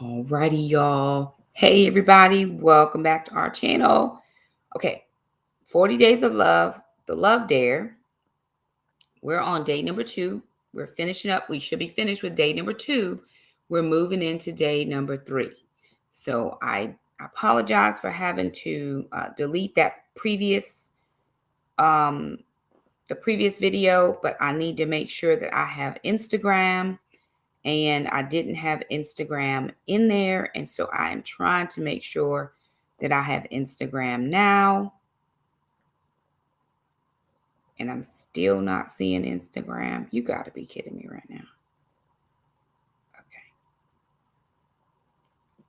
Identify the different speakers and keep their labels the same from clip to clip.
Speaker 1: Alrighty, y'all. Hey, everybody. Welcome back to our channel. Okay, 40 Days of Love, the Love Dare. We're on day number 2. We're finishing up. We should be finished with day number 2. We're moving into day number 3. So I apologize for having to delete that previous the previous video, but I need to make sure that I have Instagram. And I didn't have Instagram in there. And so I am trying to make sure that I have Instagram now. And I'm still not seeing Instagram. You got to be kidding me right now. Okay.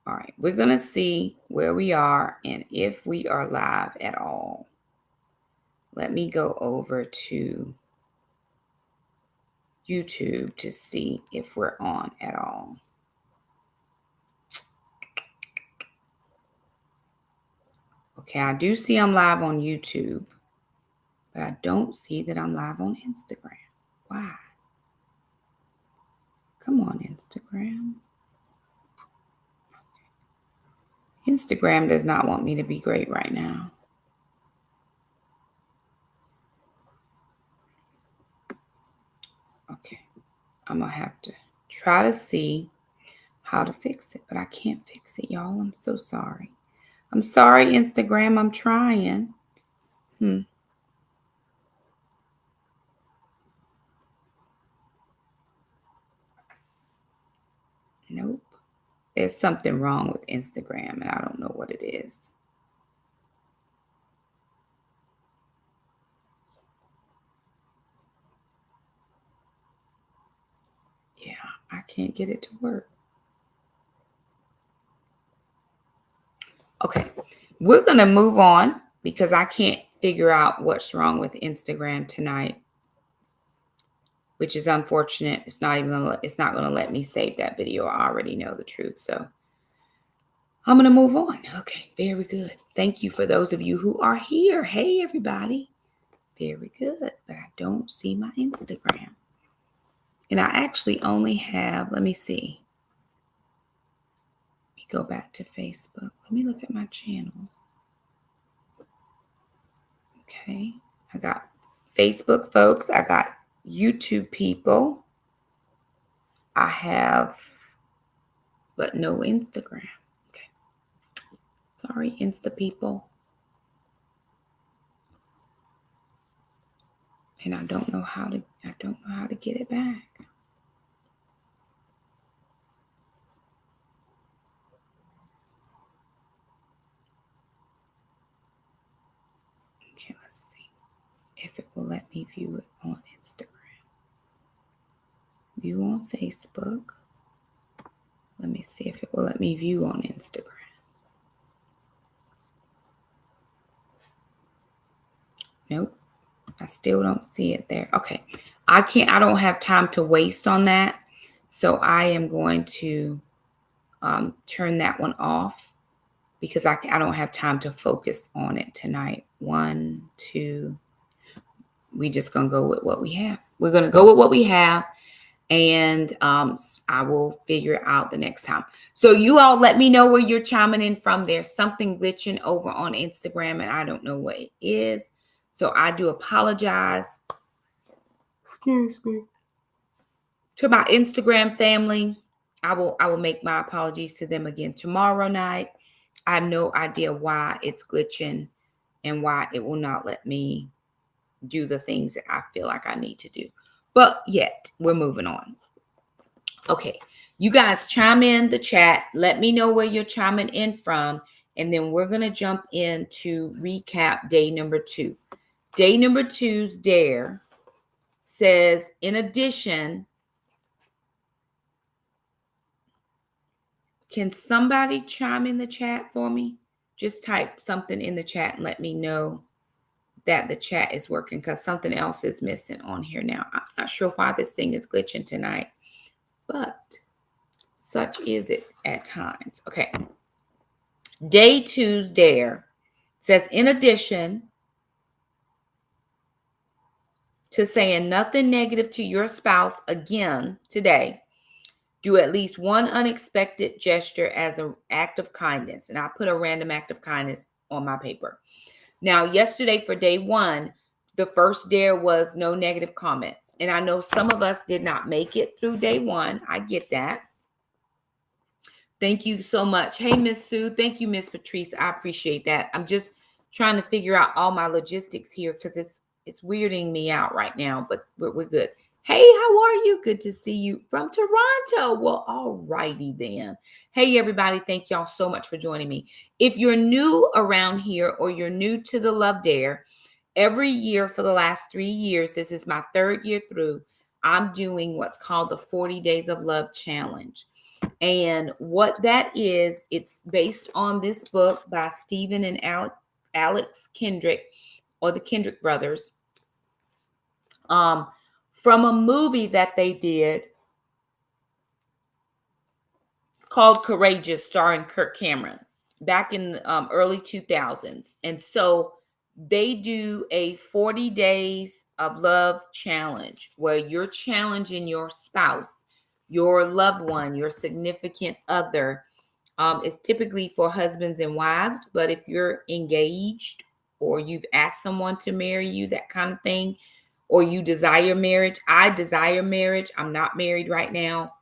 Speaker 1: All right. We're going to see where we are and if we are live at all. Let me go over to YouTube to see if we're on at all. Okay, I do see I'm live on YouTube, but I don't see that I'm live on Instagram. Why? Come on, Instagram. Instagram does not want me to be great right now. Okay, I'm going to have to try to see how to fix it, but I can't fix it, y'all. I'm so sorry. I'm sorry, Instagram. I'm trying. Nope. There's something wrong with Instagram, and I don't know what it is. Yeah, I can't get it to work. Okay, we're going to move on because I can't figure out what's wrong with Instagram tonight, which is unfortunate. It's not going to let me save that video. I already know the truth. So I'm going to move on. Okay, very good. Thank you for those of you who are here. Hey, everybody. Very good. But I don't see my Instagram. And I actually only have, let me see. Let me go back to Facebook. Let me look at my channels. Okay. I got Facebook folks. I got YouTube people. I have, but no Instagram. Okay. Sorry, Insta people. And I don't know how to get it back. Okay, let's see if it will let me view it on Instagram. View on Facebook. Let me see if it will let me view on Instagram. Nope. I still don't see it there. Okay. I don't have time to waste on that. So I am going to turn that one off because I don't have time to focus on it tonight. 1, 2. We just going to go with what we have. We're going to go with what we have. And I will figure out the next time. So you all let me know where you're chiming in from. There's something glitching over on Instagram, and I don't know what it is. So I do apologize. Excuse me. To my Instagram family, I will make my apologies to them again tomorrow night. I have no idea why it's glitching and why it will not let me do the things that I feel like I need to do. But yet, we're moving on. Okay, you guys chime in the chat. Let me know where you're chiming in from. And then we're going to jump in to recap day number 2. Day number 2's dare says, in addition, can somebody chime in the chat for me? Just type something in the chat and let me know that the chat is working because something else is missing on here now. I'm not sure why this thing is glitching tonight, but such is it at times. Okay. Day 2's dare says, in addition to saying nothing negative to your spouse again today, Do at least one unexpected gesture as an act of kindness. And I put a random act of kindness on my paper. Now, yesterday for day one, the first dare was no negative comments. And I know some of us did not make it through day one. I get that. Thank you so much. Hey, Miss Sue. Thank you, Miss Patrice. I appreciate that. I'm just trying to figure out all my logistics here because it's weirding me out right now, but we're good. Hey, how are you? Good to see you from Toronto. Well, all righty then. Hey, everybody. Thank y'all so much for joining me. If you're new around here or you're new to the Love Dare, every year for the last 3 years, this is my third year through, I'm doing what's called the 40 Days of Love Challenge. And what that is, it's based on this book by Stephen and Alex Kendrick, or the Kendrick brothers, from a movie that they did called Courageous, starring Kirk Cameron, back in the early 2000s. And so they do a 40 days of love challenge where you're challenging your spouse, your loved one, your significant other. It's typically for husbands and wives, but if you're engaged or you've asked someone to marry you, that kind of thing, or you desire marriage. I desire marriage. I'm not married right now,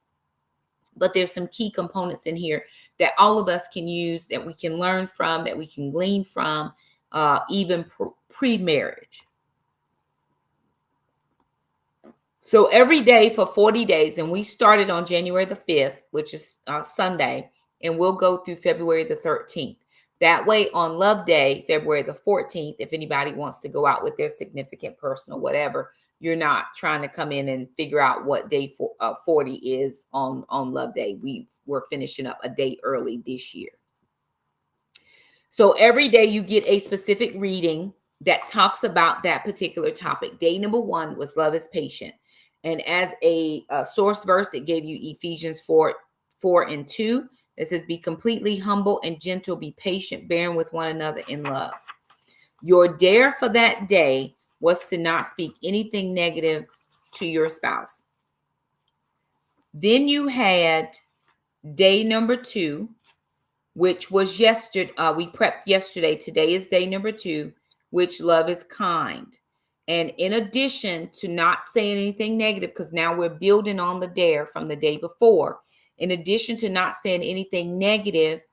Speaker 1: but there's some key components in here that all of us can use, that we can learn from, that we can glean from, even pre-marriage. So every day for 40 days, and we started on January the 5th, which is Sunday, and we'll go through February the 13th. That way on Love Day, February the 14th, if anybody wants to go out with their significant person or whatever, you're not trying to come in and figure out what day 40 is on Love Day. We're finishing up a day early this year. So every day you get a specific reading that talks about that particular topic. Day number 1 was love is patient. And as a source verse, it gave you Ephesians 4:2. It says, be completely humble and gentle, be patient, bearing with one another in love. Your dare for that day was to not speak anything negative to your spouse. Then you had day number 2, which was yesterday. We prepped yesterday. Today is day number 2, which love is kind. And in addition to not saying anything negative, because now we're building on the dare from the day before, in addition to not saying anything negative,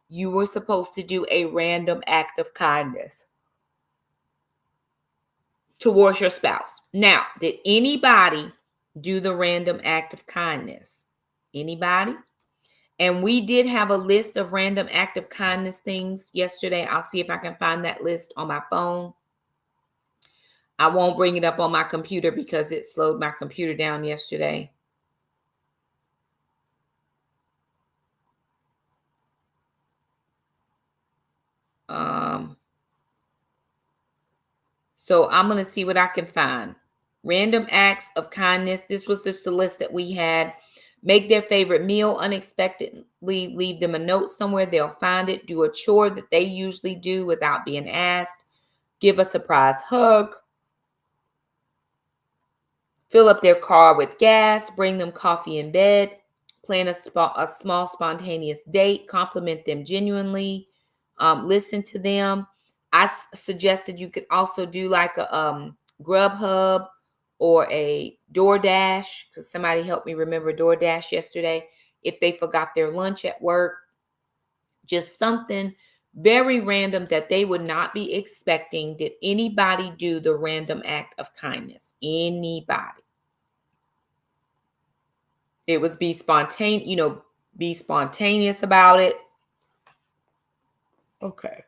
Speaker 1: you were supposed to do a random act of kindness towards your spouse. Now, did anybody do the random act of kindness? Anybody? And we did have a list of random act of kindness things yesterday. I'll see if I can find that list on my phone. I won't bring it up on my computer because it slowed my computer down yesterday. So I'm going to see what I can find. Random acts of kindness. This was just the list that we had. Make their favorite meal unexpectedly. Leave them a note somewhere. They'll find it. Do a chore that they usually do without being asked. Give a surprise hug. Fill up their car with gas. Bring them coffee in bed. Plan a small spontaneous date. Compliment them genuinely. Listen to them. I suggested you could also do like a Grubhub or a DoorDash, because somebody helped me remember DoorDash yesterday if they forgot their lunch at work. Just something very random that they would not be expecting. Did anybody do the random act of kindness? Anybody? It was be spontaneous, be spontaneous about it. Okay.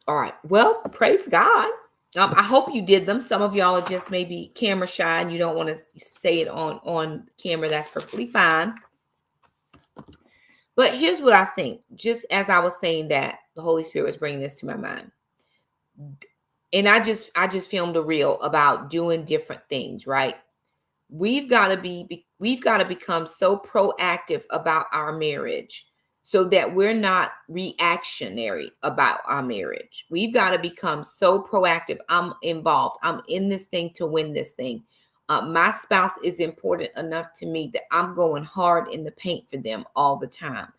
Speaker 1: All right. Well, praise God. I hope you did them. Some of y'all are just maybe camera shy and you don't want to say it on camera. That's perfectly fine. But here's what I think. Just as I was saying that, the Holy Spirit was bringing this to my mind. And I just filmed a reel about doing different things, right? We've got to become so proactive about our marriage so that we're not reactionary about our marriage. We've got to become so proactive. I'm involved. I'm in this thing to win this thing. My spouse is important enough to me that I'm going hard in the paint for them all the time.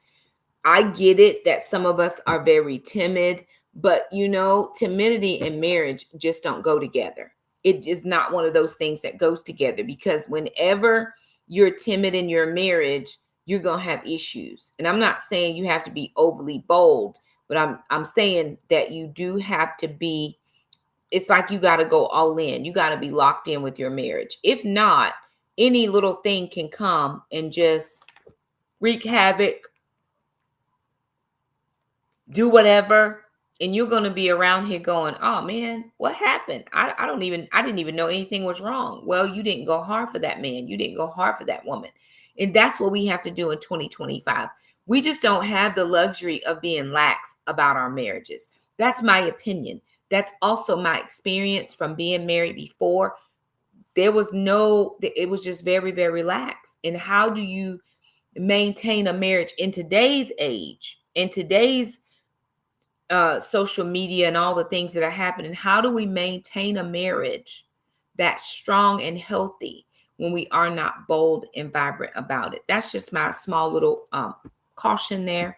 Speaker 1: I get it that some of us are very timid, but timidity and marriage just don't go together. It is not one of those things that goes together, because whenever you're timid in your marriage, you're going to have issues. And I'm not saying you have to be overly bold, but I'm saying that you do have to be, it's like you got to go all in. You got to be locked in with your marriage. If not, any little thing can come and just wreak havoc, do whatever, and you're going to be around here going, oh man, what happened? I didn't even know anything was wrong. Well, you didn't go hard for that man. You didn't go hard for that woman. And that's what we have to do in 2025. We just don't have the luxury of being lax about our marriages. That's my opinion. That's also my experience from being married before. It was just very, very lax. And how do you maintain a marriage in today's age, in today's social media and all the things that are happening? How do we maintain a marriage that's strong and healthy when we are not bold and vibrant about it? That's just my small little caution there.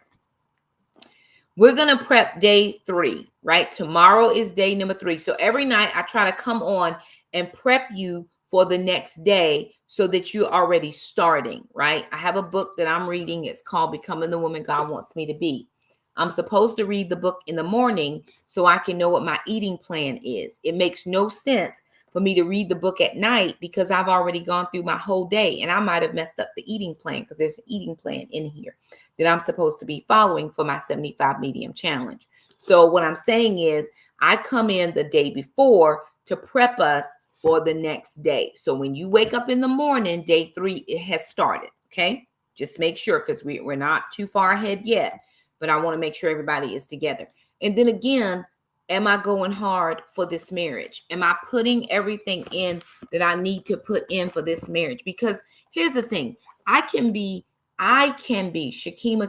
Speaker 1: We're going to prep day 3, right? Tomorrow is day number 3. So every night I try to come on and prep you for the next day so that you're already starting, right? I have a book that I'm reading. It's called Becoming the Woman God Wants Me to Be. I'm supposed to read the book in the morning so I can know what my eating plan is. It makes no sense for me to read the book at night because I've already gone through my whole day, and I might have messed up the eating plan because there's an eating plan in here that I'm supposed to be following for my 75 medium challenge. So what I'm saying is I come in the day before to prep us for the next day. So when you wake up in the morning, day 3, it has started. Okay. Just make sure, because we're not too far ahead yet, but I want to make sure everybody is together. And then again, am I going hard for this marriage? Am I putting everything in that I need to put in for this marriage? Because here's the thing. Shakema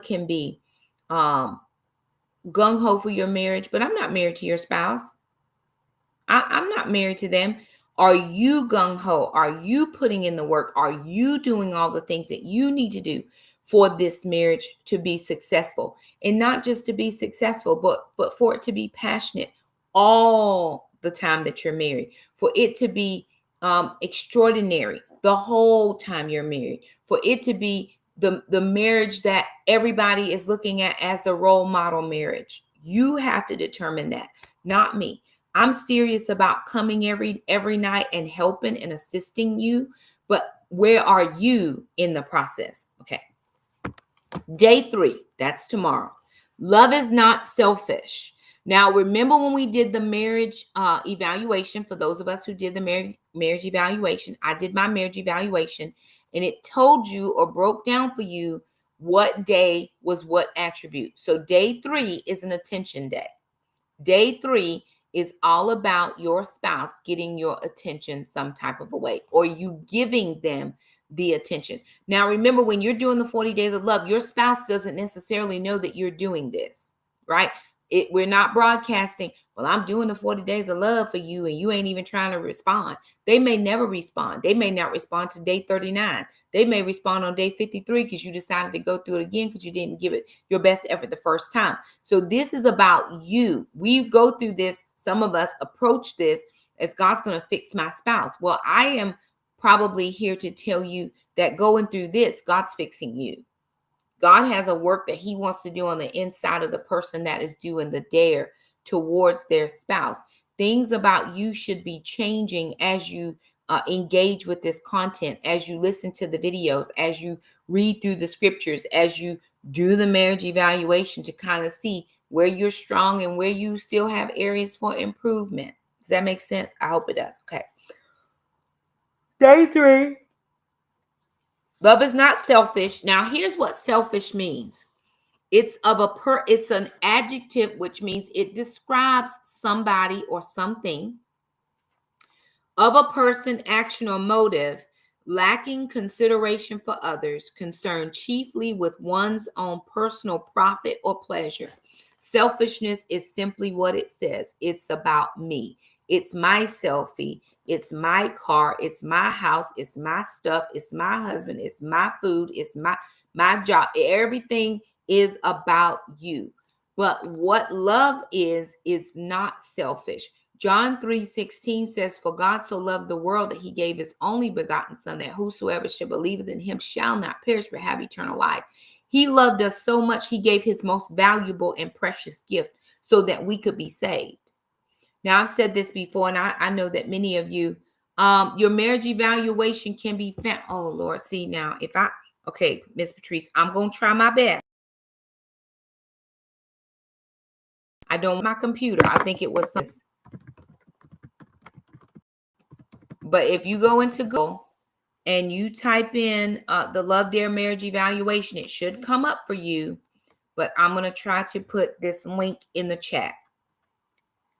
Speaker 1: can be gung-ho for your marriage, but I'm not married to your spouse. I'm not married to them. Are you gung-ho? Are you putting in the work? Are you doing all the things that you need to do for this marriage to be successful? And not just to be successful, but for it to be passionate all the time that you're married, for it to be extraordinary the whole time you're married, for it to be the marriage that everybody is looking at as the role model marriage. You have to determine that, not me. I'm serious about coming every night and helping and assisting you, but where are you in the process? Okay. Day 3, that's tomorrow. Love is not selfish. Now, remember when we did the marriage evaluation, for those of us who did the marriage evaluation, I did my marriage evaluation, and it told you or broke down for you what day was what attribute. So day 3 is an attention day. Day 3 is all about your spouse getting your attention some type of a way, or you giving them the attention. Now, remember, when you're doing the 40 days of love, your spouse doesn't necessarily know that you're doing this, right? We're not broadcasting, well, I'm doing the 40 days of love for you, and you ain't even trying to respond. They may never respond. They may not respond to day 39. They may respond on day 53 because you decided to go through it again because you didn't give it your best effort the first time. So this is about you. We go through this. Some of us approach this as God's going to fix my spouse. Well, I am probably here to tell you that going through this, God's fixing you. God has a work that he wants to do on the inside of the person that is doing the dare towards their spouse. Things about you should be changing as you engage with this content, as you listen to the videos, as you read through the scriptures, as you do the marriage evaluation to kind of see where you're strong and where you still have areas for improvement. Does that make sense? I hope it does. Okay. Day 3. Love is not selfish. Now, here's what selfish means. It's an adjective, which means it describes somebody or something of a person, action, or motive lacking consideration for others, concerned chiefly with one's own personal profit or pleasure. Selfishness is simply what it says. It's about me. It's my selfie. It's my car. It's my house. It's my stuff. It's my husband. It's my food. It's my job. Everything is about you. But what love is not selfish. John 3:16 says, "For God so loved the world that he gave his only begotten son, that whosoever should believe in him shall not perish but have eternal life." He loved us so much, he gave his most valuable and precious gift so that we could be saved. Now, I've said this before, and I know that many of you, your marriage evaluation can be found. Oh, Lord, see now, okay, Miss Patrice, I'm going to try my best. I don't want my computer. I think it was this. But if you go into Google and you type in the Love Dare Marriage Evaluation, it should come up for you. But I'm going to try to put this link in the chat.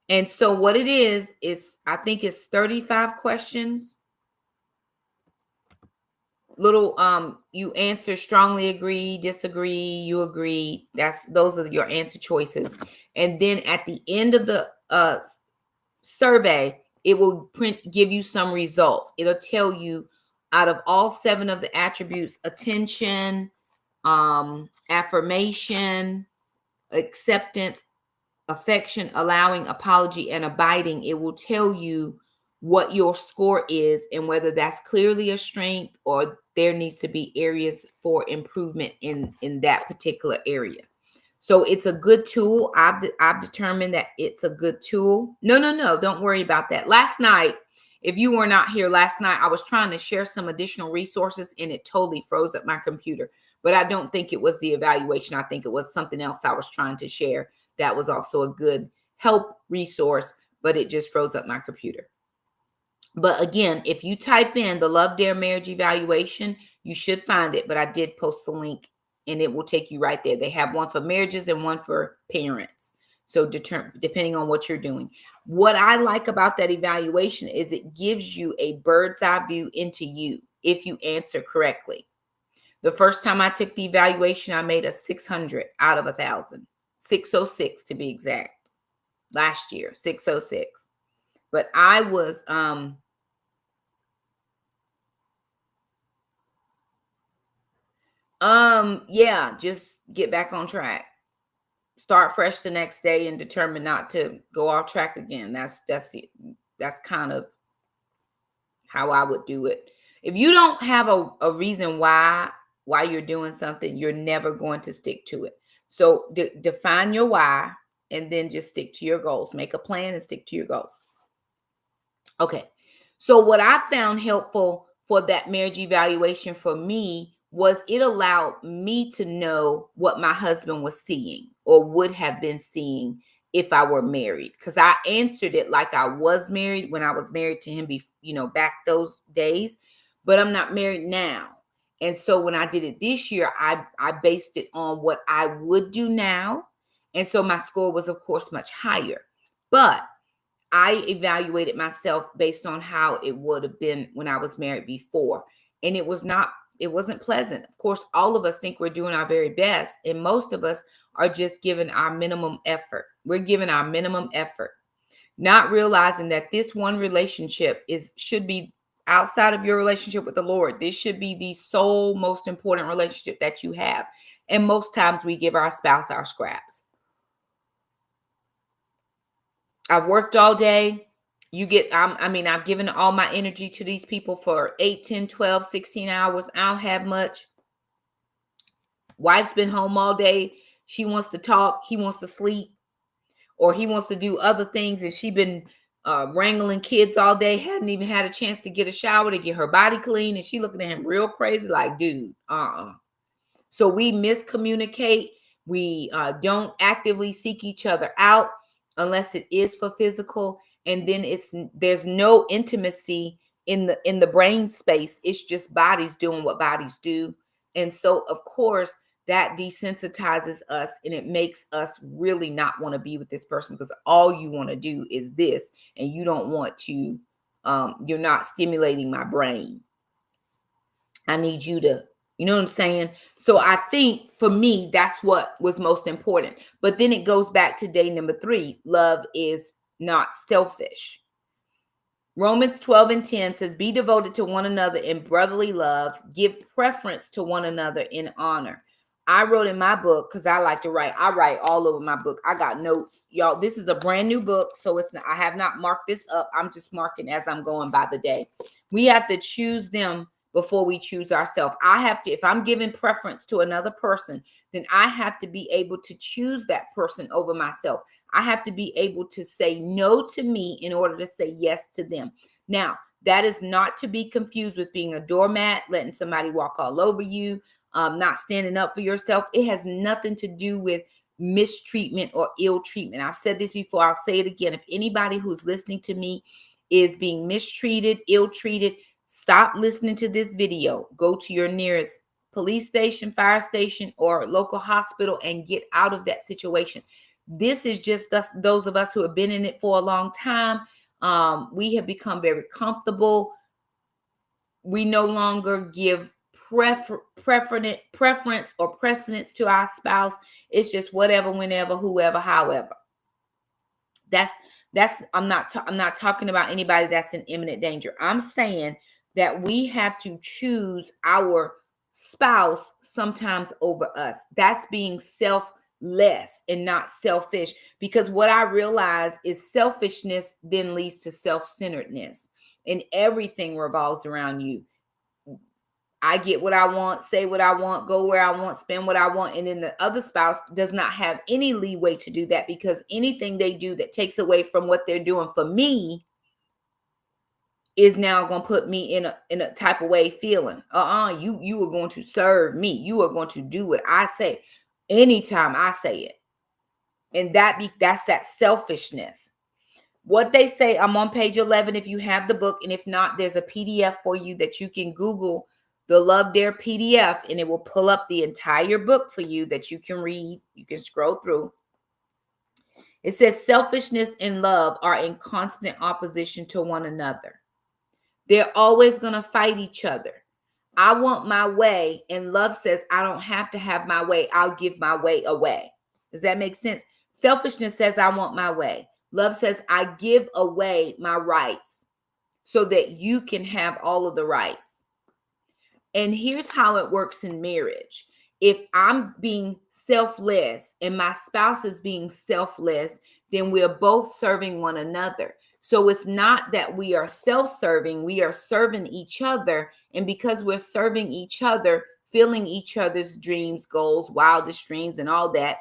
Speaker 1: And so what it is I think it's 35 questions. You answer strongly agree, disagree, you agree. Those are your answer choices. And then at the end of the survey, it will give you some results. It'll tell you out of all 7 of the attributes: attention, affirmation, acceptance, affection, allowing, apology, and abiding. It will tell you what your score is and whether that's clearly a strength or there needs to be areas for improvement in that particular area. So it's a good tool. I've determined that it's a good tool. No, don't worry about that. Last night, if you were not here last night, I was trying to share some additional resources and it totally froze up my computer. But I don't think it was the evaluation. I think it was something else I was trying to share that was also a good help resource, but it just froze up my computer. But again, if you type in the Love Dare Marriage Evaluation, you should find it. But I did post the link and it will take you right there. They have one for marriages and one for parents. So depending on what you're doing. What I like about that evaluation is it gives you a bird's eye view into you if you answer correctly. The first time I took the evaluation, I made a 600 out of 1,000. 606 to be exact. Last year, 606. But I was just get back on track. Start fresh the next day and determine not to go off track again. That's kind of how I would do it. If you don't have a reason why you're doing something, you're never going to stick to it. So define your why and then just stick to your goals. Make a plan and stick to your goals. Okay. So what I found helpful for that marriage evaluation for me was it allowed me to know what my husband was seeing or would have been seeing if I were married. Because I answered it like I was married when I was married to him, back those days. But I'm not married now. And so when I did it this year, I based it on what I would do now. And so my score was, of course, much higher. But I evaluated myself based on how it would have been when I was married before. And it wasn't pleasant. Of course, all of us think we're doing our very best. And most of us are just giving our minimum effort. We're giving our minimum effort, not realizing that this one relationship should be outside of your relationship with the Lord. This should be the sole most important relationship that you have. And most times we give our spouse our scraps. I've worked all day. I've given all my energy to these people for 8, 10, 12, 16 hours. I don't have much. Wife's been home all day. She wants to talk. He wants to sleep. Or he wants to do other things. And she's been wrangling kids all day. Hadn't even had a chance to get a shower to get her body clean. And she looking at him real crazy like, dude, So we miscommunicate. We don't actively seek each other out unless it is for physical. And then there's no intimacy in the brain space. It's just bodies doing what bodies do. And so, of course, that desensitizes us and it makes us really not want to be with this person because all you want to do is this. And you don't want to, you're not stimulating my brain. I need you to, you know what I'm saying? So I think for me, that's what was most important. But then it goes back to day number 3. Love is not selfish. Romans 12:10 says, be devoted to one another in brotherly love. Give preference to one another in honor. I wrote in my book, because I like to write. I write all over my book. I got notes. Y'all, this is a brand new book, so it's not, I have not marked this up. I'm just marking as I'm going by the day. We have to choose them before we choose ourselves. I have to, if I'm giving preference to another person, then I have to be able to choose that person over myself. I have to be able to say no to me in order to say yes to them. Now, that is not to be confused with being a doormat, letting somebody walk all over you, not standing up for yourself. It has nothing to do with mistreatment or ill treatment. I've said this before. I'll say it again. If anybody who's listening to me is being mistreated, ill treated, stop listening to this video. Go to your nearest police station, fire station, or local hospital and get out of that situation. This is just us, those of us who have been in it for a long time. We have become very comfortable. We no longer give preference or precedence to our spouse. It's just whatever, whenever, whoever, however. That's I'm not talking about anybody that's in imminent danger. I'm saying that we have to choose our spouse sometimes over us. That's being selfless and not selfish, because what I realize is selfishness then leads to self-centeredness, and everything revolves around you. I get what I want, say what I want, go where I want, spend what I want. And then the other spouse does not have any leeway to do that, because anything they do that takes away from what they're doing for me is now going to put me in a type of way feeling. You are going to serve me. You are going to do what I say anytime I say it. And that's that selfishness. What they say, I'm on page 11 if you have the book, and if not, there's a PDF for you that you can Google the Love Dare PDF, and it will pull up the entire book for you that you can read. You can scroll through. It says selfishness and love are in constant opposition to one another. They're always going to fight each other. I want my way, and love says I don't have to have my way. I'll give my way away. Does that make sense? Selfishness says I want my way. Love says I give away my rights so that you can have all of the rights. And here's how it works in marriage. If I'm being selfless and my spouse is being selfless, then we're both serving one another. So it's not that we are self-serving, we are serving each other. And because we're serving each other, filling each other's dreams, goals, wildest dreams, and all that,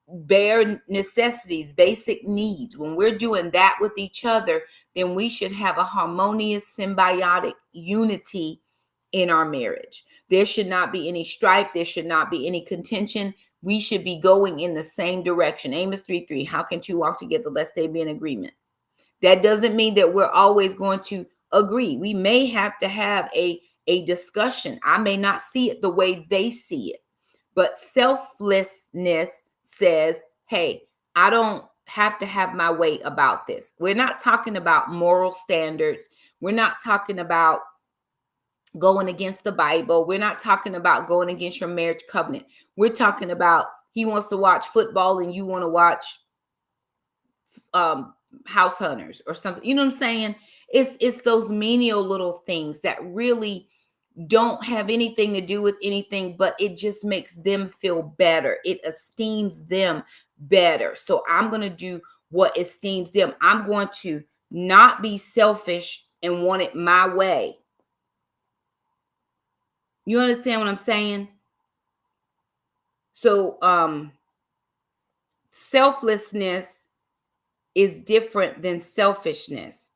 Speaker 1: bare necessities, basic needs, when we're doing that with each other, then we should have a harmonious, symbiotic unity in our marriage. There should not be any strife. There should not be any contention. We should be going in the same direction. Amos 3:3, how can two walk together lest they be in agreement? That doesn't mean that we're always going to agree. We may have to have a discussion. I may not see it the way they see it, but selflessness says, hey, I don't have to have my way about this. We're not talking about moral standards. We're not talking about going against the Bible. We're not talking about going against your marriage covenant. We're talking about he wants to watch football and you want to watch House Hunters or something. You know what I'm saying? It's those menial little things that really don't have anything to do with anything, but it just makes them feel better. It esteems them better. So I'm going to do what esteems them. I'm going to not be selfish and want it my way. You understand what I'm saying? So selflessness is different than selfishness.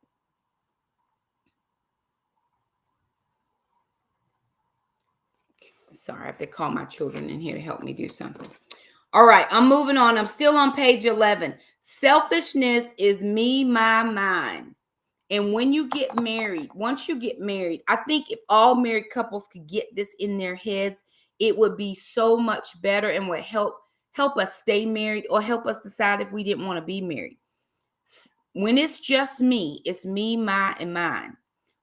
Speaker 1: Sorry, I have to call my children in here to help me do something. All right, I'm moving on. I'm still on page 11. Selfishness is me, my, mine. And when you get married, once you get married, I think if all married couples could get this in their heads, it would be so much better and would help us stay married or help us decide if we didn't want to be married. When it's just me, it's me, my, and mine.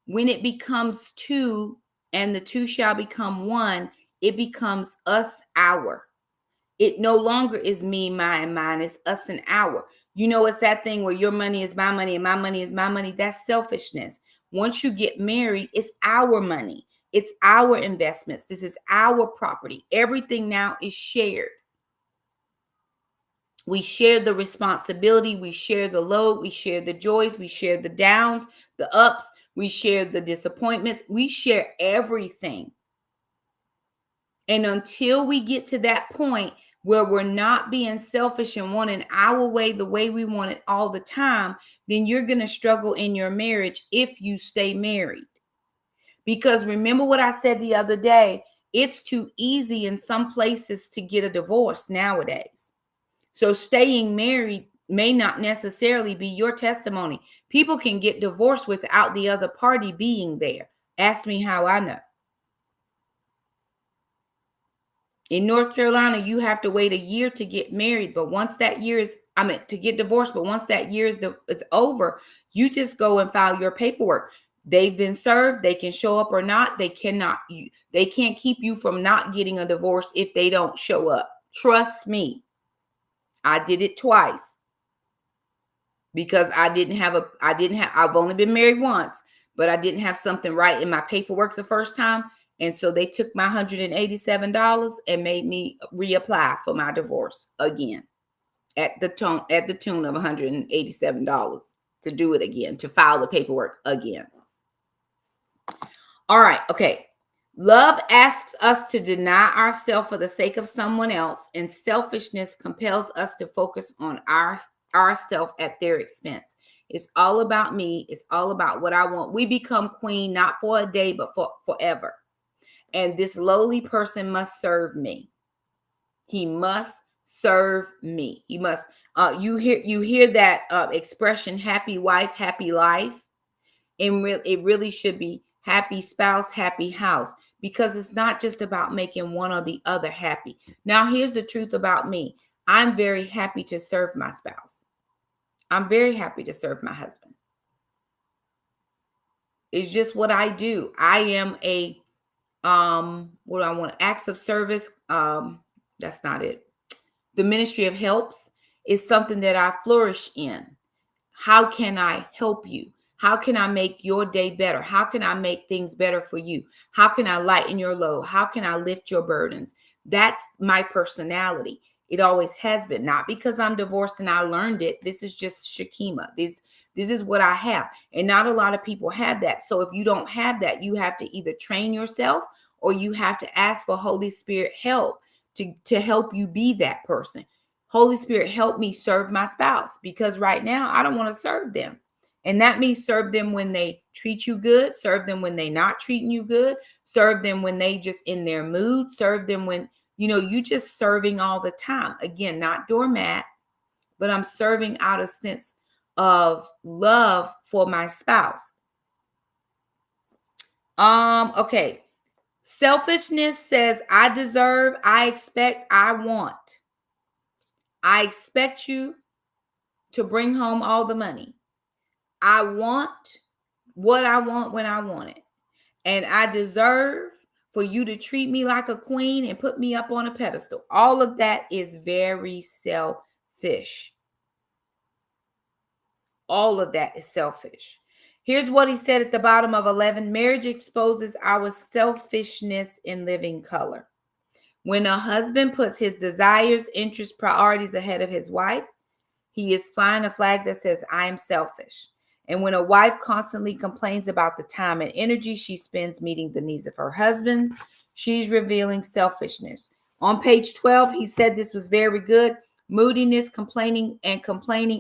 Speaker 1: When it becomes two and the two shall become one, it becomes us, our. It no longer is me, my, and mine. It's us and our. It's that thing where your money is my money and my money is my money. That's selfishness. Once you get married, it's our money. It's our investments. This is our property. Everything now is shared. We share the responsibility. We share the load. We share the joys. We share the downs, the ups. We share the disappointments. We share everything. And until we get to that point where we're not being selfish and wanting our way, the way we want it all the time, then you're going to struggle in your marriage if you stay married. Because remember what I said the other day, it's too easy in some places to get a divorce nowadays. So staying married may not necessarily be your testimony. People can get divorced without the other party being there. Ask me how I know. In North Carolina, you have to wait a year to get married. But once that year is, to get divorced. But once that year is over, you just go and file your paperwork. They've been served. They can show up or not. They can't keep you from not getting a divorce if they don't show up. Trust me. I did it twice because I've only been married once, but I didn't have something right in my paperwork the first time. And so they took my $187 and made me reapply for my divorce again at the tune of $187 to do it again, to file the paperwork again. All right. Okay. Love asks us to deny ourselves for the sake of someone else, and selfishness compels us to focus on ourselves at their expense. It's all about me. It's all about what I want. We become queen not for a day, but for forever. And this lowly person must serve me. He must serve me. He must. You hear that expression, happy wife, happy life. And it really should be happy spouse, happy house, because it's not just about making one or the other happy. Now, here's the truth about me. I'm very happy to serve my spouse. I'm very happy to serve my husband. It's just what I do. I am a what do I want? Acts of service. That's not it. The ministry of helps is something that I flourish in. How can I help you? How can I make your day better? How can I make things better for you? How can I lighten your load? How can I lift your burdens? That's my personality. It always has been. Not because I'm divorced and I learned it. This is just Shakema. This is what I have. And not a lot of people have that. So if you don't have that, you have to either train yourself or you have to ask for Holy Spirit help to help you be that person. Holy Spirit, help me serve my spouse, because right now I don't want to serve them. And that means serve them when they treat you good, serve them when they not treating you good, serve them when they just in their mood, serve them when, you just serving all the time. Again, not doormat, but I'm serving out a sense of love for my spouse. Okay. Selfishness says, I deserve, I expect, I want. I expect you to bring home all the money. I want what I want when I want it. And I deserve for you to treat me like a queen and put me up on a pedestal. All of that is very selfish. All of that is selfish. Here's what he said at the bottom of 11. Marriage exposes our selfishness in living color. When a husband puts his desires, interests, priorities ahead of his wife, he is flying a flag that says, I am selfish. And when a wife constantly complains about the time and energy she spends meeting the needs of her husband, she's revealing selfishness. On page 12, he said this was very good. Moodiness, complaining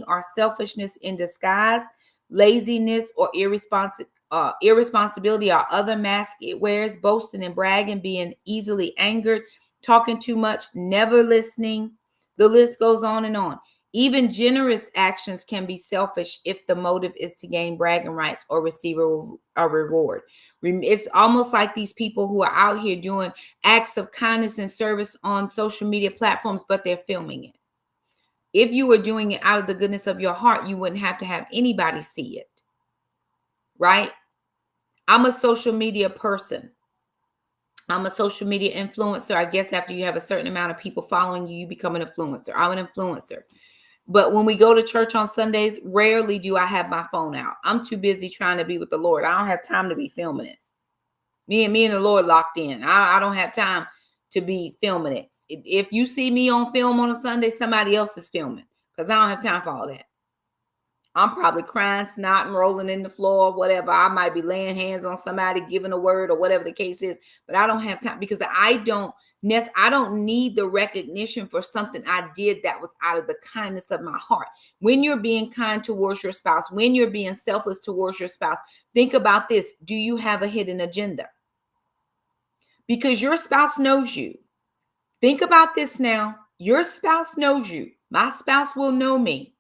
Speaker 1: are selfishness in disguise. Laziness or irresponsibility are other masks it wears. Boasting and bragging, being easily angered, talking too much, never listening. The list goes on and on. Even generous actions can be selfish if the motive is to gain bragging rights or receive a reward. It's almost like these people who are out here doing acts of kindness and service on social media platforms, but they're filming it. If you were doing it out of the goodness of your heart, you wouldn't have to have anybody see it, right? I'm a social media person. I'm a social media influencer. I guess after you have a certain amount of people following you, you become an influencer. I'm an influencer. But when we go to church on Sundays, rarely do I have my phone out. I'm too busy trying to be with the Lord. I don't have time to be filming it. Me and the Lord locked in. I don't have time to be filming it. If you see me on film on a Sunday, somebody else is filming, because I don't have time for all that. I'm probably crying, snotting, rolling in the floor, whatever. I might be laying hands on somebody, giving a word, or whatever the case is. But I don't have time, because I don't need the recognition for something I did that was out of the kindness of my heart. When you're being kind towards your spouse, when you're being selfless towards your spouse, think about this. Do you have a hidden agenda? Because your spouse knows you. Think about this now. Your spouse knows you. My spouse will know me.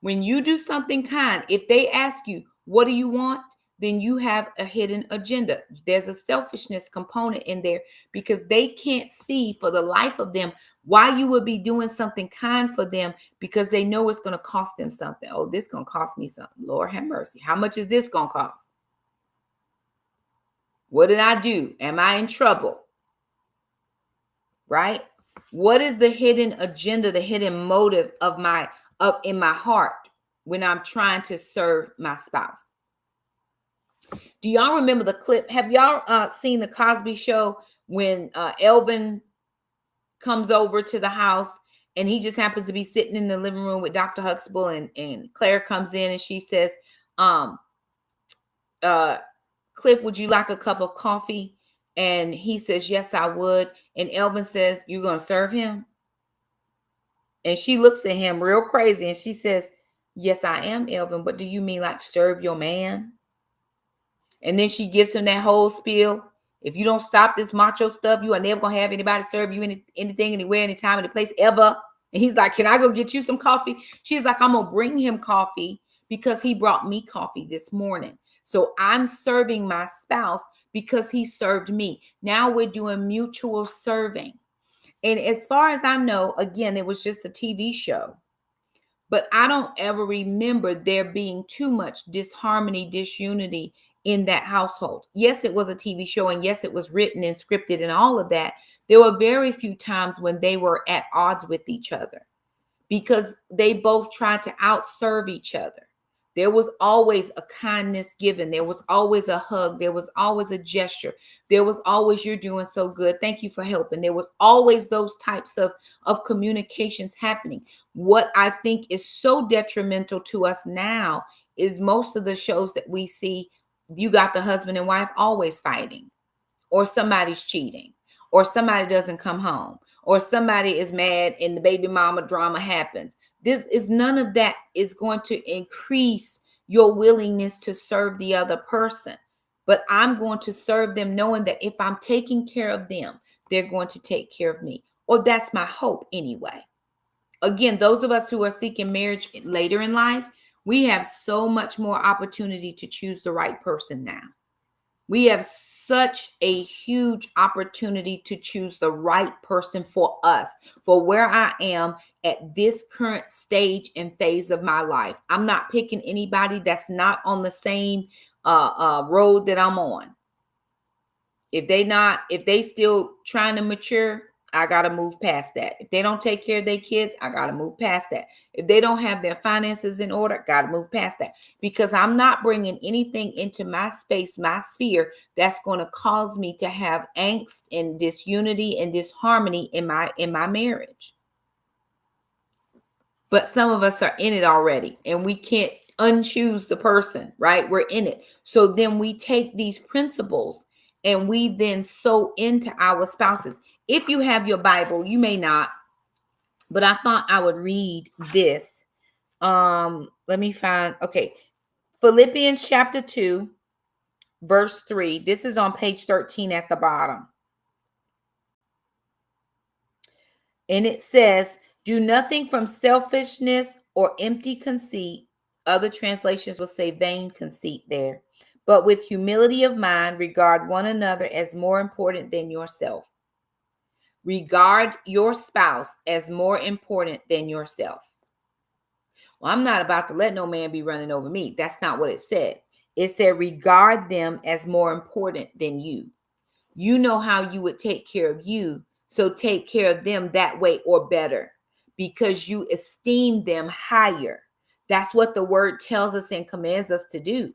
Speaker 1: When you do something kind, if they ask you, what do you want? Then you have a hidden agenda. There's a selfishness component in there, because they can't see for the life of them why you would be doing something kind for them, because they know it's going to cost them something. Oh, this is going to cost me something. Lord have mercy. How much is this going to cost? What did I do? Am I in trouble? Right? What is the hidden agenda, the hidden motive in my heart when I'm trying to serve my spouse? Do y'all remember the clip? Have y'all seen the Cosby Show when Elvin comes over to the house and he just happens to be sitting in the living room with Dr. Huxtable, and Claire comes in and she says, Cliff, would you like a cup of coffee? And he says, yes, I would. And Elvin says, you're going to serve him? And she looks at him real crazy and she says, yes, I am, Elvin. But do you mean like serve your man? And then she gives him that whole spiel. If you don't stop this macho stuff, you are never going to have anybody serve you anything, anywhere, anytime, any place, ever. And he's like, can I go get you some coffee? She's like, I'm going to bring him coffee because he brought me coffee this morning. So I'm serving my spouse because he served me. Now we're doing mutual serving. And as far as I know, again, it was just a TV show. But I don't ever remember there being too much disharmony, disunity in that household. Yes, it was a TV show, and yes, it was written and scripted and all of that. There were very few times when they were at odds with each other, because they both tried to outserve each other. There was always a kindness given. There was always a hug. There was always a gesture. There was always, you're doing so good. Thank you for helping. There was always those types of communications happening. What I think is so detrimental to us now is most of the shows that we see, you got the husband and wife always fighting, or somebody's cheating, or somebody doesn't come home, or somebody is mad and the baby mama drama happens. None of that is going to increase your willingness to serve the other person. But I'm going to serve them knowing that if I'm taking care of them, they're going to take care of me. Or that's my hope anyway. Again, those of us who are seeking marriage later in life, we have so much more opportunity to choose the right person now. We have such a huge opportunity to choose the right person for us, for where I am at this current stage and phase of my life. I'm not picking anybody that's not on the same road that I'm on. If they still trying to mature, I got to move past that. If they don't take care of their kids, I got to move past that. If they don't have their finances in order, got to move past that, because I'm not bringing anything into my space, my sphere, that's going to cause me to have angst and disunity and disharmony in my marriage. But some of us are in it already and we can't unchoose the person, right? We're in it. So then we take these principles and we then sow into our spouses. If you have your Bible, you may not, but I thought I would read this. Let me find, okay. Philippians chapter 2, verse 3. This is on page 13 at the bottom. And it says, do nothing from selfishness or empty conceit. Other translations will say vain conceit there. But with humility of mind, regard one another as more important than yourself. Regard your spouse as more important than yourself. Well, I'm not about to let no man be running over me. That's not what it said. It said, regard them as more important than you. You know how you would take care of you, so take care of them that way or better. because you esteem them higher. That's what the word tells us and commands us to do.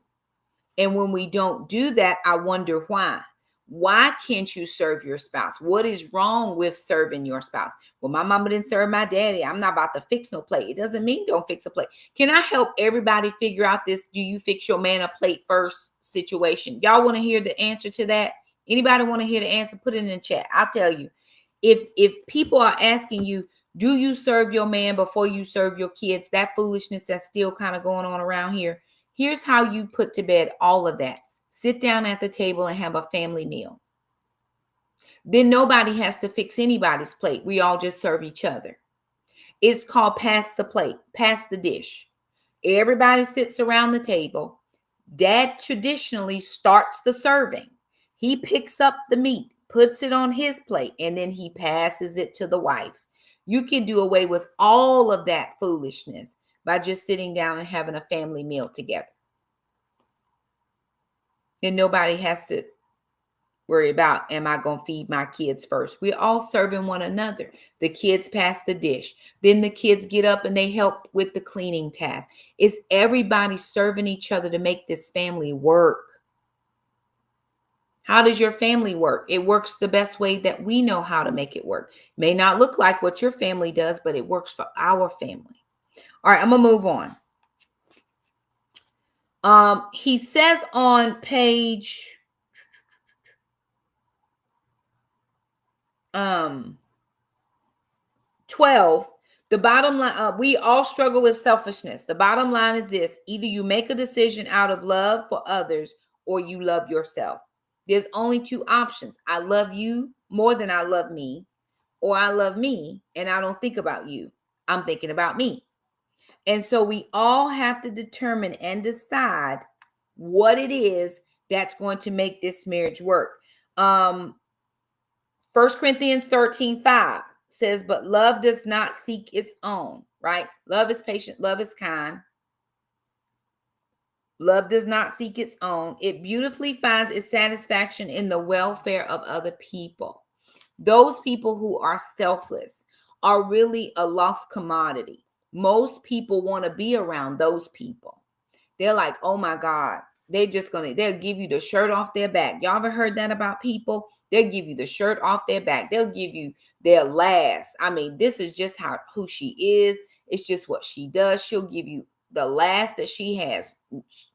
Speaker 1: And when we don't do that, I wonder why. Why can't you serve your spouse? What is wrong with serving your spouse? Well, my mama didn't serve my daddy. I'm not about to fix no plate. It doesn't mean don't fix a plate. Can I help everybody figure out this? Do you fix your man a plate first situation? Y'all want to hear the answer to that? Anybody want to hear the answer? Put it in the chat. I'll tell you. If people are asking you, do you serve your man before you serve your kids? That foolishness that's still kind of going on around here. Here's how you put to bed all of that. Sit down at the table and have a family meal. Then nobody has to fix anybody's plate. We all just serve each other. It's called pass the plate, pass the dish. Everybody sits around the table. Dad traditionally starts the serving. He picks up the meat, puts it on his plate, and then he passes it to the wife. You can do away with all of that foolishness by just sitting down and having a family meal together. And nobody has to worry about, am I going to feed my kids first? We're all serving one another. The kids pass the dish. Then the kids get up and they help with the cleaning task. It's everybody serving each other to make this family work. How does your family work? It works the best way that we know how to make it work. May not look like what your family does, but it works for our family. All right, I'm going to move on. He says on page 12, the bottom line, we all struggle with selfishness. The bottom line is this: either you make a decision out of love for others or you love yourself. There's only two options. I love you more than I love me, or I love me and I don't think about you. I'm thinking about me. And so we all have to determine and decide what it is that's going to make this marriage work. 1 Corinthians 13:5 says, but love does not seek its own, right? Love is patient. Love is kind. Love does not seek its own. It beautifully finds its satisfaction in the welfare of other people. Those people who are selfless are really a lost commodity. Most people want to be around those people. They're like, oh my God, they'll give you the shirt off their back. Y'all ever heard that about people? They'll give you the shirt off their back. They'll give you their last. I mean, this is just who she is. It's just what she does. She'll give you the last that she has.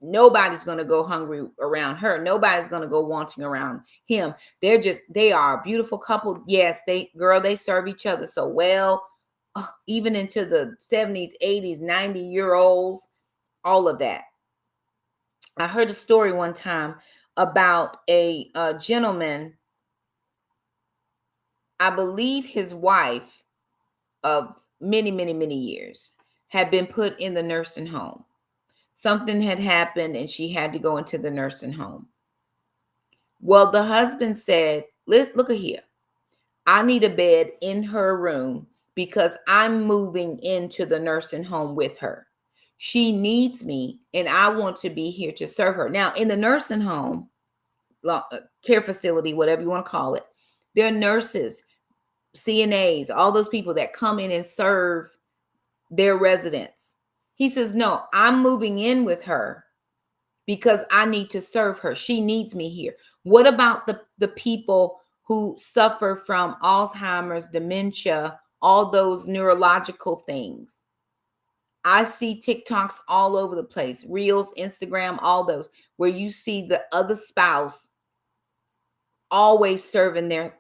Speaker 1: Nobody's going to go hungry around her. Nobody's going to go wanting around him. They are a beautiful couple. Yes, they serve each other so well. Even into the 70s, 80s, 90-year-olds, all of that. I heard a story one time about a gentleman. I believe his wife of many, many, many years had been put in the nursing home. Something had happened and she had to go into the nursing home. Well, the husband said, look at here. I need a bed in her room because I'm moving into the nursing home with her. She needs me and I want to be here to serve her. Now, in the nursing home, care facility, whatever you want to call it, there are nurses, CNAs, all those people that come in and serve their residents. He says, no, I'm moving in with her because I need to serve her. She needs me here. What about the people who suffer from Alzheimer's, dementia, all those neurological things? I see TikToks all over the place, Reels, Instagram, all those, where you see the other spouse always serving their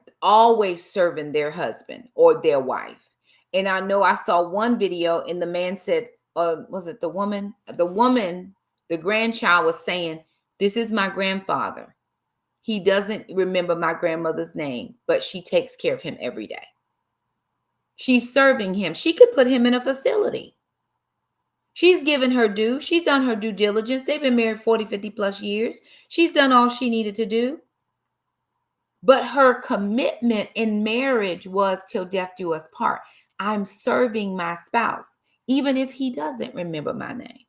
Speaker 1: husband or their wife. And I know I saw one video and the man said, was it the woman? The grandchild was saying, this is my grandfather. He doesn't remember my grandmother's name, but she takes care of him every day. She's serving him. She could put him in a facility. She's given her due. She's done her due diligence. They've been married 40, 50 plus years. She's done all she needed to do. But her commitment in marriage was till death do us part. I'm serving my spouse, even if he doesn't remember my name.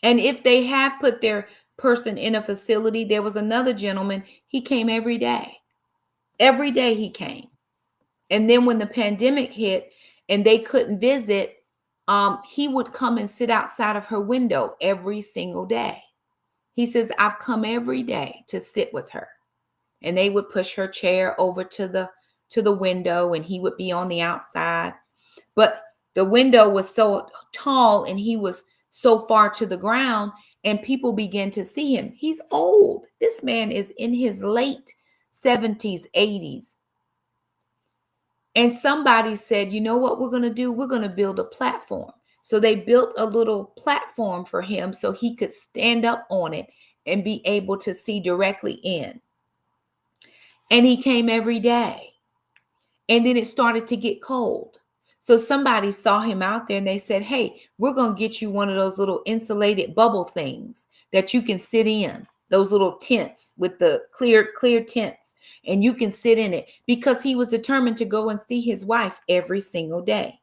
Speaker 1: And if they have put their person in a facility, there was another gentleman, he came every day. Every day he came. And then when the pandemic hit and they couldn't visit, he would come and sit outside of her window every single day. He says, I've come every day to sit with her. And they would push her chair over to the window, and he would be on the outside. But the window was so tall and he was so far to the ground, and people began to see him. He's old. This man is in his late 70s, 80s. And somebody said, you know what we're going to do? We're going to build a platform. So they built a little platform for him so he could stand up on it and be able to see directly in. And he came every day. And then it started to get cold. So somebody saw him out there and they said, hey, we're going to get you one of those little insulated bubble things that you can sit in, those little tents with the clear tents, and you can sit in it, because he was determined to go and see his wife every single day.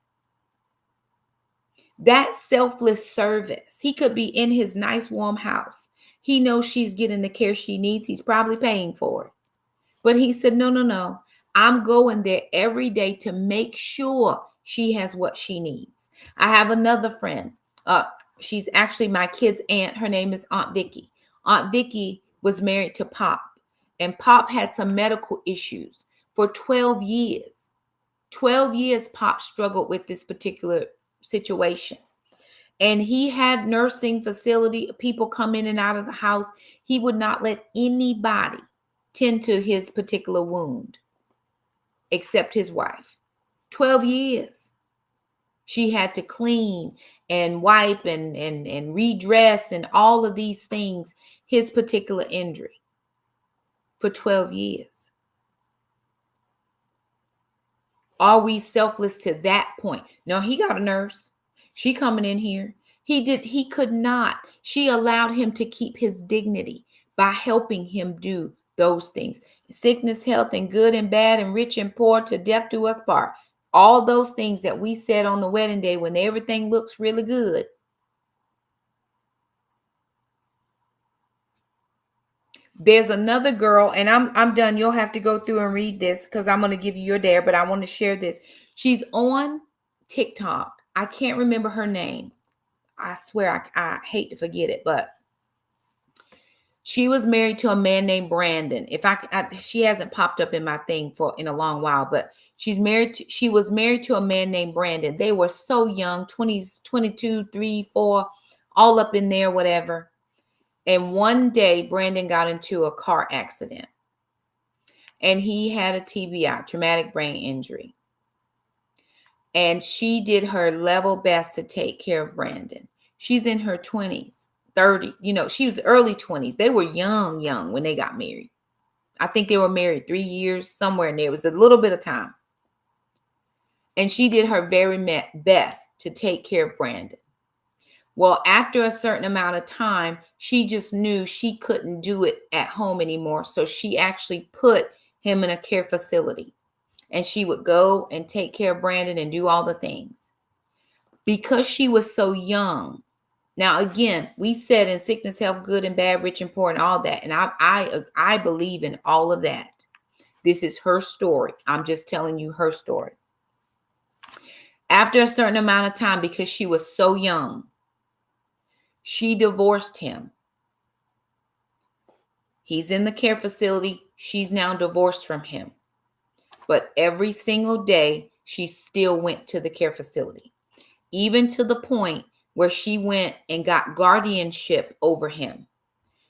Speaker 1: That selfless service. He could be in his nice warm house. He knows she's getting the care she needs. He's probably paying for it. But he said, no. I'm going there every day to make sure she has what she needs. I have another friend. She's actually my kid's aunt. Her name is Aunt Vicky. Aunt Vicky was married to Pop, and Pop had some medical issues for 12 years. 12 years Pop struggled with this particular situation. And he had nursing facility, people come in and out of the house. He would not let anybody tend to his particular wound except his wife. 12 years. She had to clean and wipe and redress and all of these things, his particular injury, for 12 years. Are we selfless to that point? No, he got a nurse. She coming in here. He could not. She allowed him to keep his dignity by helping him do those things. Sickness, health, and good and bad, and rich and poor, to death do us part. All those things that we said on the wedding day when everything looks really good. There's another girl, and I'm done. You'll have to go through and read this because I'm going to give you your dare, but I want to share this. She's on TikTok. I can't remember her name. I swear I hate to forget it, but she was married to a man named Brandon. She hasn't popped up in my thing in a long while, but she was married to a man named Brandon. They were so young, 20s, 22, 3, 4, all up in there, whatever. And one day Brandon got into a car accident and he had a TBI, traumatic brain injury. And she did her level best to take care of Brandon. She's in her 20s, 30, she was early 20s. They were young when they got married. I think they were married 3 years, somewhere in there. It was a little bit of time. And she did her very best to take care of Brandon. Well, after a certain amount of time, she just knew she couldn't do it at home anymore. So she actually put him in a care facility. And she would go and take care of Brandon and do all the things. Because she was so young. Now, again, we said in sickness, health, good and bad, rich and poor, and all that. And I believe in all of that. This is her story. I'm just telling you her story. After a certain amount of time, because she was so young, she divorced him. He's in the care facility. She's now divorced from him. But every single day, she still went to the care facility, even to the point where she went and got guardianship over him.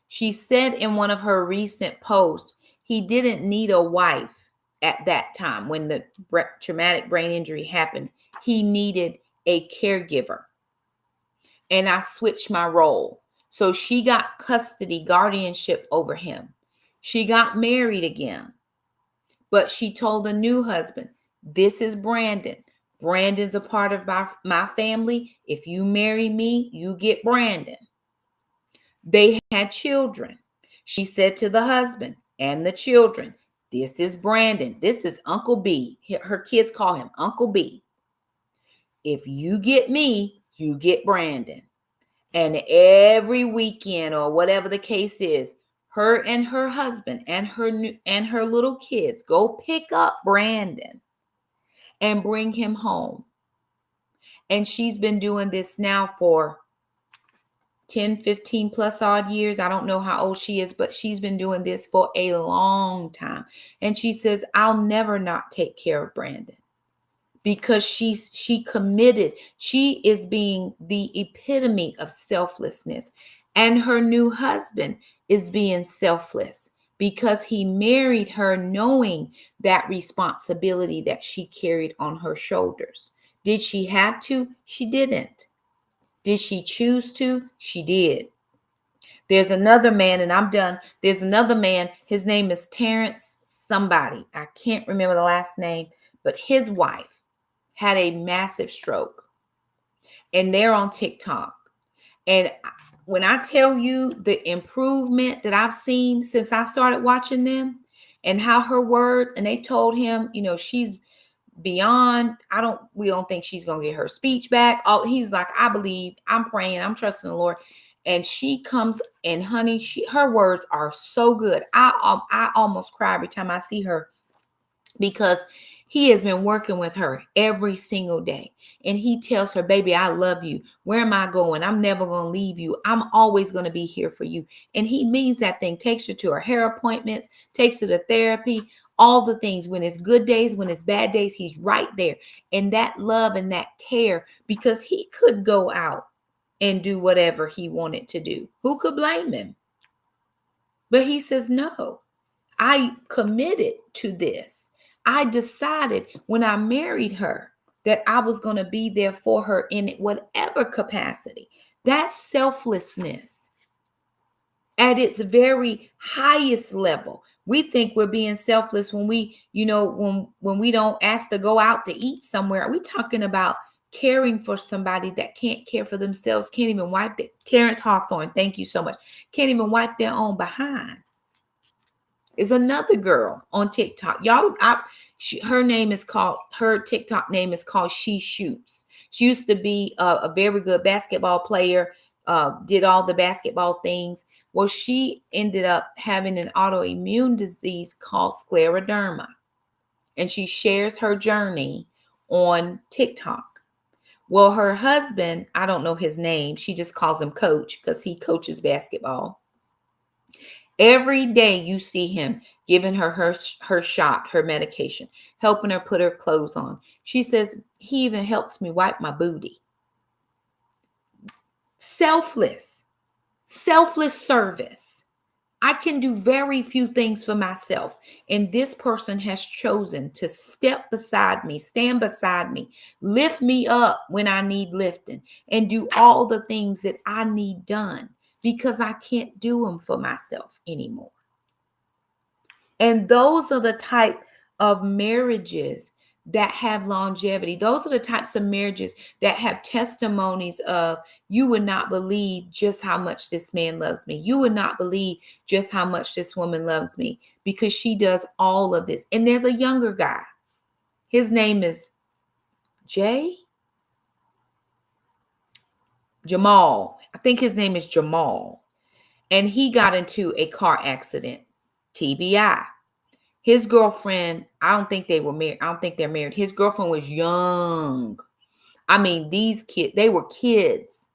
Speaker 1: She said in one of her recent posts, he didn't need a wife at that time when the traumatic brain injury happened. He needed a caregiver. And I switched my role. So she got custody, guardianship over him. She got married again. But she told the new husband, this is Brandon. Brandon's a part of my family. If you marry me, you get Brandon. They had children. She said to the husband and the children, this is Brandon. This is Uncle B. Her kids call him Uncle B. If you get me, you get Brandon. And every weekend or whatever the case is, her and her husband and her little kids go pick up Brandon and bring him home. And she's been doing this now for 10, 15 plus odd years. I don't know how old she is, but she's been doing this for a long time. And she says, I'll never not take care of Brandon, because she committed. She is being the epitome of selflessness. And her new husband is being selfless because he married her knowing that responsibility that she carried on her shoulders. Did she have to? She didn't. Did she choose to? She did. There's another man, and I'm done. There's another man. His name is Terrence somebody. I can't remember the last name, but his wife had a massive stroke. And they're on TikTok. And when I tell you the improvement that I've seen since I started watching them, and how her words, and they told him, she's beyond, we don't think she's going to get her speech back. He's like, I believe, I'm praying, I'm trusting the Lord. And she comes, and honey, her words are so good. I almost cry every time I see her, because he has been working with her every single day. And he tells her, baby, I love you. Where am I going? I'm never going to leave you. I'm always going to be here for you. And he means that thing. Takes her to her hair appointments, takes her to therapy, all the things. When it's good days, when it's bad days, he's right there. And that love and that care, because he could go out and do whatever he wanted to do. Who could blame him? But he says, no, I committed to this. I decided when I married her that I was going to be there for her in whatever capacity. That's selflessness at its very highest level. We think we're being selfless when we, when we don't ask to go out to eat somewhere. We're talking about caring for somebody that can't care for themselves, can't even wipe their, Terrence Hawthorne, thank you so much, can't even wipe their own behind. Is another girl on TikTok. Y'all, her TikTok name is called She Shoots. She used to be a very good basketball player, did all the basketball things. Well, she ended up having an autoimmune disease called scleroderma. And she shares her journey on TikTok. Well, her husband, I don't know his name. She just calls him Coach because he coaches basketball. Every day you see him giving her shot, her medication, helping her put her clothes on. She says, he even helps me wipe my booty. Selfless service. I can do very few things for myself. And this person has chosen to step beside me, stand beside me, lift me up when I need lifting, and do all the things that I need done, because I can't do them for myself anymore. And those are the type of marriages that have longevity. Those are the types of marriages that have testimonies of, you would not believe just how much this man loves me. You would not believe just how much this woman loves me, because she does all of this. And there's a younger guy. His name is Jamal. I think his name is Jamal. And he got into a car accident, TBI. His girlfriend, I don't think they were married. I don't think they're married. His girlfriend was young. I mean, these kids, they were kids.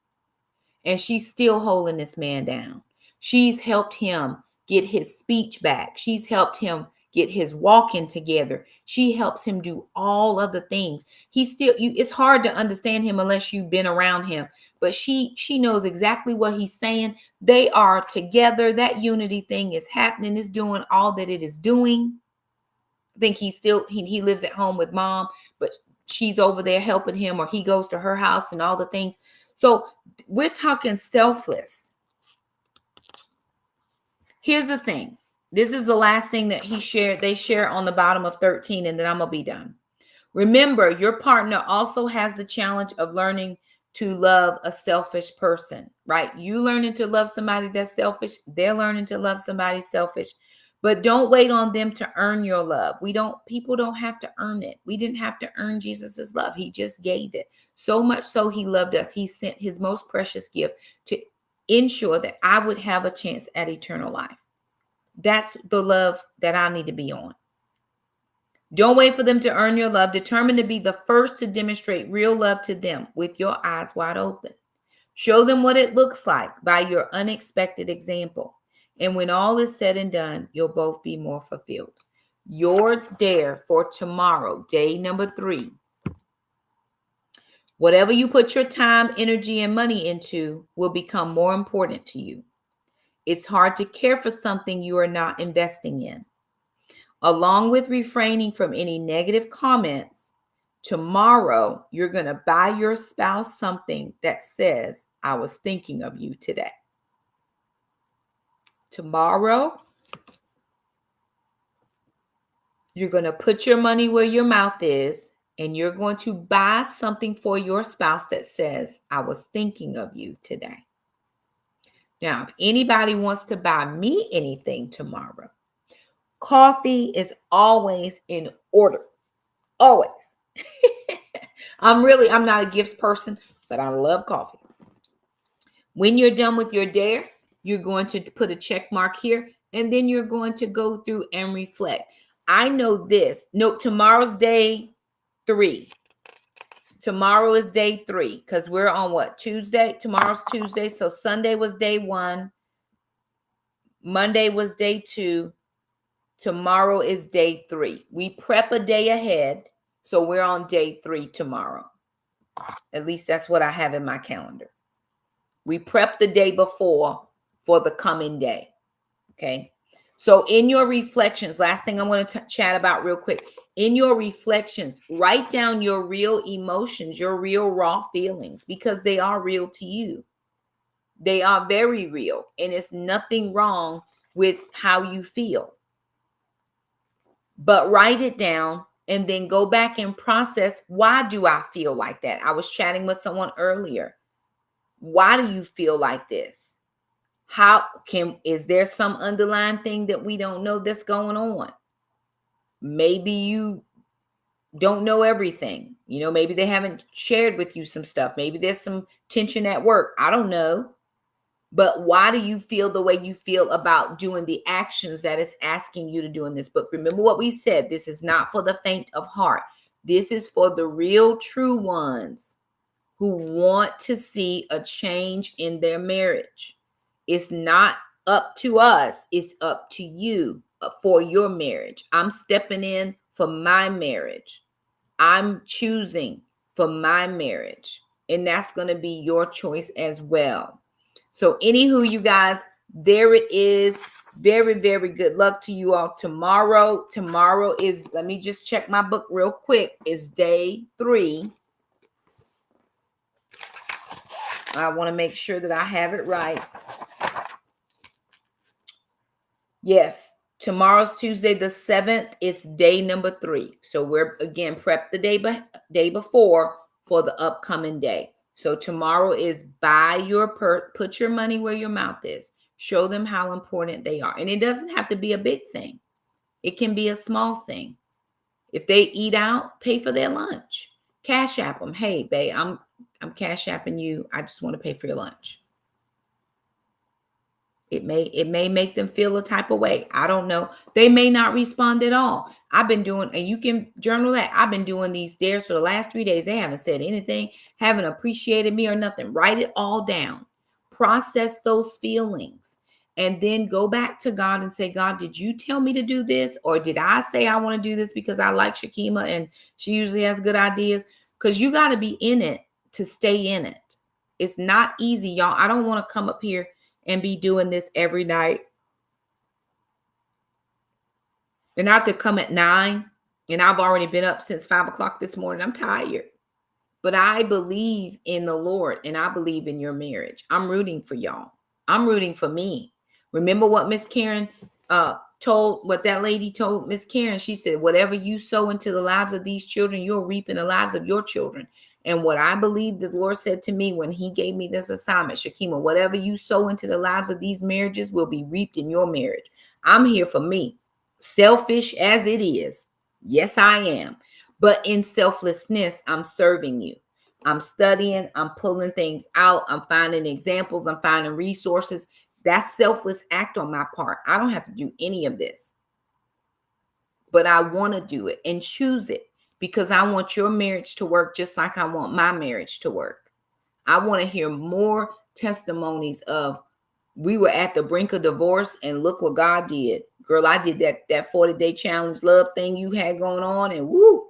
Speaker 1: And she's still holding this man down. She's helped him get his speech back. She's helped him get his walking together. She helps him do all of the things. It's hard to understand him unless you've been around him. But she knows exactly what he's saying. They are together. That unity thing is happening. It's doing all that it is doing. I think he lives at home with mom, but she's over there helping him, or he goes to her house and all the things. So we're talking selfless. Here's the thing. This is the last thing that they share on the bottom of 13, and then I'm going to be done. Remember, your partner also has the challenge of learning to love a selfish person, right? You learning to love somebody that's selfish. They're learning to love somebody selfish. But don't wait on them to earn your love. People don't have to earn it. We didn't have to earn Jesus's love. He just gave it. So much so he loved us. He sent his most precious gift to ensure that I would have a chance at eternal life. That's the love that I need to be on. Don't wait for them to earn your love. Determine to be the first to demonstrate real love to them with your eyes wide open. Show them what it looks like by your unexpected example. And when all is said and done, you'll both be more fulfilled. Your dare for tomorrow, day number 3. Whatever you put your time, energy, and money into will become more important to you. It's hard to care for something you are not investing in. Along with refraining from any negative comments, tomorrow you're going to buy your spouse something that says, I was thinking of you today. Tomorrow, you're going to put your money where your mouth is, and you're going to buy something for your spouse that says, I was thinking of you today. Now, if anybody wants to buy me anything tomorrow, coffee is always in order. Always. I'm not a gifts person, but I love coffee. When you're done with your dare, you're going to put a check mark here, and then you're going to go through and reflect. I know this. Nope, tomorrow's day 3. Tomorrow is day 3 because we're on what? Tuesday? Tomorrow's Tuesday. So Sunday was day 1. Monday was day 2. Tomorrow is day 3. We prep a day ahead. So we're on day 3 tomorrow. At least that's what I have in my calendar. We prep the day before for the coming day. Okay. So in your reflections, last thing I want to chat about real quick. In your reflections, write down your real emotions, your real raw feelings, because they are real to you. They are very real, and it's nothing wrong with how you feel. But write it down and then go back and process, why do I feel like that? I was chatting with someone earlier. Why do you feel like this? Is there some underlying thing that we don't know that's going on? Maybe you don't know everything. Maybe they haven't shared with you some stuff. Maybe there's some tension at work. I don't know. But why do you feel the way you feel about doing the actions that it's asking you to do in this book? Remember what we said. This is not for the faint of heart. This is for the real true ones who want to see a change in their marriage. It's not up to us. It's up to you for your marriage. I'm stepping in for my marriage. I'm choosing for my marriage. And that's going to be your choice as well. So anywho, you guys, there it is. Very, very good luck to you all tomorrow. Tomorrow is, let me just check my book real quick, is day 3. I want to make sure that I have it right. Yes, tomorrow's Tuesday the 7th. It's day number 3. So we're, again, prep the day before for the upcoming day. So tomorrow is put your money where your mouth is. Show them how important they are. And it doesn't have to be a big thing. It can be a small thing. If they eat out, pay for their lunch. Cash app them. Hey, babe, I'm cash apping you. I just want to pay for your lunch. It may make them feel a type of way. I don't know. They may not respond at all. I've been doing, and you can journal that. I've been doing these dares for the last 3 days. They haven't said anything, haven't appreciated me or nothing. Write it all down. Process those feelings. And then go back to God and say, God, did you tell me to do this? Or did I say I want to do this because I like Shakema and she usually has good ideas? Because you got to be in it to stay in it. It's not easy, y'all. I don't want to come up here and be doing this every night. And I have to come at 9, and I've already been up since 5 o'clock this morning. I'm tired. But I believe in the Lord, and I believe in your marriage. I'm rooting for y'all. I'm rooting for me. Remember what Miss Karen what that lady told Miss Karen? She said, whatever you sow into the lives of these children, you'll reap in the lives of your children. And what I believe the Lord said to me when he gave me this assignment, Shakema, whatever you sow into the lives of these marriages will be reaped in your marriage. I'm here for me, selfish as it is. Yes, I am. But in selflessness, I'm serving you. I'm studying. I'm pulling things out. I'm finding examples. I'm finding resources. That's selfless act on my part. I don't have to do any of this. but I want to do it and choose it because I want your marriage to work just like I want my marriage to work. I want to hear more testimonies of we were at the brink of divorce and look what God did. Girl, I did that 40-day challenge love thing you had going on, and woo,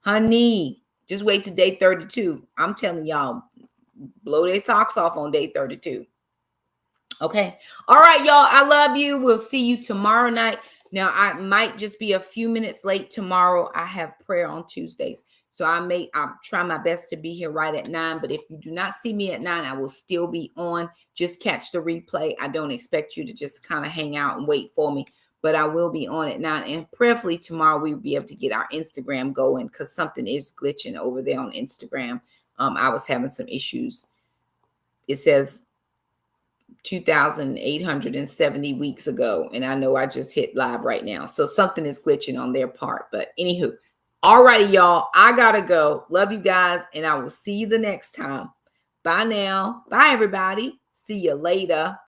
Speaker 1: honey, just wait till day 32. I'm telling y'all, blow their socks off on day 32. Okay. All right, y'all. I love you. We'll see you tomorrow night. Now, I might just be a few minutes late tomorrow. I have prayer on Tuesdays. So I'll try my best to be here right at 9. But if you do not see me at 9, I will still be on. Just catch the replay. I don't expect you to just kind of hang out and wait for me. But I will be on at 9. And prayerfully tomorrow we'll be able to get our Instagram going because something is glitching over there on Instagram. I was having some issues. It says 2,870 weeks ago, and I know I just hit live right now, so something is glitching on their part. But anywho, all righty, y'all, I gotta go. Love you guys, and I will see you the next time. Bye now. Bye, everybody. See you later.